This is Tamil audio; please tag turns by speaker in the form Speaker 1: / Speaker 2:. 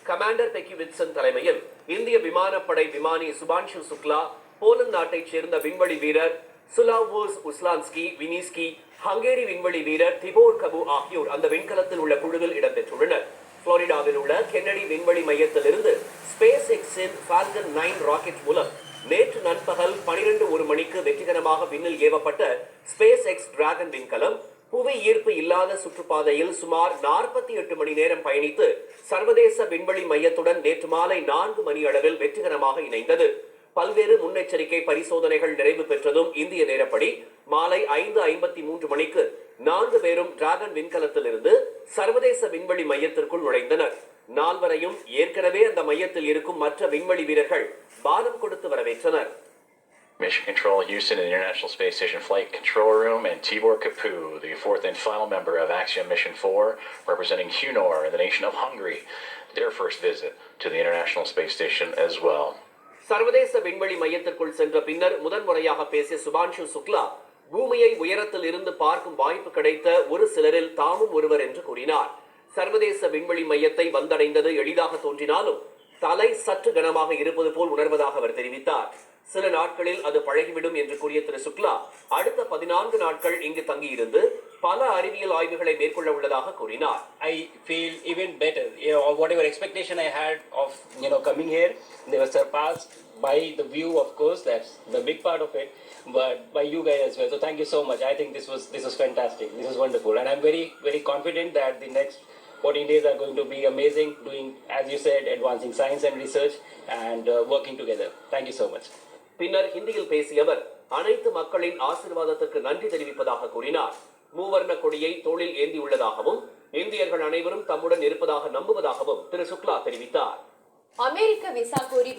Speaker 1: கமாண்டர் பெக்கி விட்சன் தலைமையில் இந்திய விமானப்படை விமானி சுபான்ஷு சுக்லா, போலந்து நாட்டைச் சேர்ந்த விண்வெளி வீரர் சுலாவோஸ் உஸ்லான்ஸ்கி வினிஸ்கி, ஹங்கேரி விண்வெளி வீரர் திபோர் கபு ஆகியோர் அந்த விண்கலத்தில் உள்ள குழுவில் இடம்பெற்றுள்ளனர். புளோரிடாவில் உள்ள கென்னடி விண்வெளி மையத்திலிருந்து ஸ்பேஸ் எக்ஸின் ஃபால்கன் 9 ராக்கெட் மூலம் நேற்று நண்பகல் 12:01 மணிக்கு வெற்றிகரமாக விண்ணில் ஏவப்பட்ட ஸ்பேஸ் எக்ஸ் டிராகன் விண்கலம் புவி ஈர்ப்பு இல்லாத சுற்றுப்பாதையில் சுமார் 48 மணி நேரம் பயணித்து சர்வதேச விண்வெளி மையத்துடன் நேற்று மாலை 4 மணி அளவில் வெற்றிகரமாக இணைந்தது. பல்வேறு முன்னெச்சரிக்கை பரிசோதனைகள் நிறைவு பெற்றதும் இந்திய நேரப்படி மாலை 5:53 மணிக்கு 4 பேரும் டிராகன் விண்கலத்திலிருந்து சர்வதேச விண்வெளி மையத்திற்குள் நுழைந்தனர். நால்வரையும் ஏற்கனவே அந்த மையத்தில் இருக்கும் மற்ற விண்வெளி வீரர்கள் பானம் கொடுத்து வரவேற்றனர்.
Speaker 2: Mission Control Houston in the International Space Station Flight Control Room, and Tibor Kapu, the fourth and final member of Axiom Mission 4, representing Hunor in the nation of Hungary, their first visit to the International Space Station as well.
Speaker 1: சர்வதேச விண்வெளி மையத்திற்குள் சென்ற பின்னர் முதன்முறையாக பேசிய சுபான்ஷு சுக்லா, பூமியை உயரத்தில் இருந்து பார்க்கும் வாய்ப்பு கிடைத்த ஒரு சிலரில் தாமும் ஒருவர் என்று கூறினார். சர்வதேச விண்வெளி மையத்தை வந்தடைந்தது எளிதாக தோன்றினாலும் தலை சற்று கனமாக இருப்பது போல் உணர்வதாக அவர் தெரிவித்தார். சில நாட்களில் அது பழகிவிடும் என்று கூறிய திரு சுக்லா, அடுத்த 14 நாட்கள் இங்கு தங்கியிருந்து பல அறிவியல் ஆய்வுகளை மேற்கொள்ள உள்ளதாக கூறினார்.
Speaker 3: I feel even better. Whatever expectation I had of coming here, they were surpassed by the view, of course. That's the big part of it, but by you guys as well. So thank you so much. I think this was fantastic. This is wonderful, and I'm very very confident that the next 14 days are going to be amazing. Doing, as you said, advancing science and research and working together. Thank you so much.
Speaker 1: பின்னர் ஹிந்தியில் பேசிய அவர் அனைத்து மக்களின் ஆசீர்வாதத்திற்கு நன்றி தெரிவிப்பதாக கூறினார். மூவர்ண கொடியை தோளில் ஏந்தியுள்ளதாகவும் இந்தியர்கள் அனைவரும் தம்முடன் இருப்பதாக நம்புவதாகவும் திரு சுக்லா தெரிவித்தார்.
Speaker 4: அமெரிக்க விசா கோரி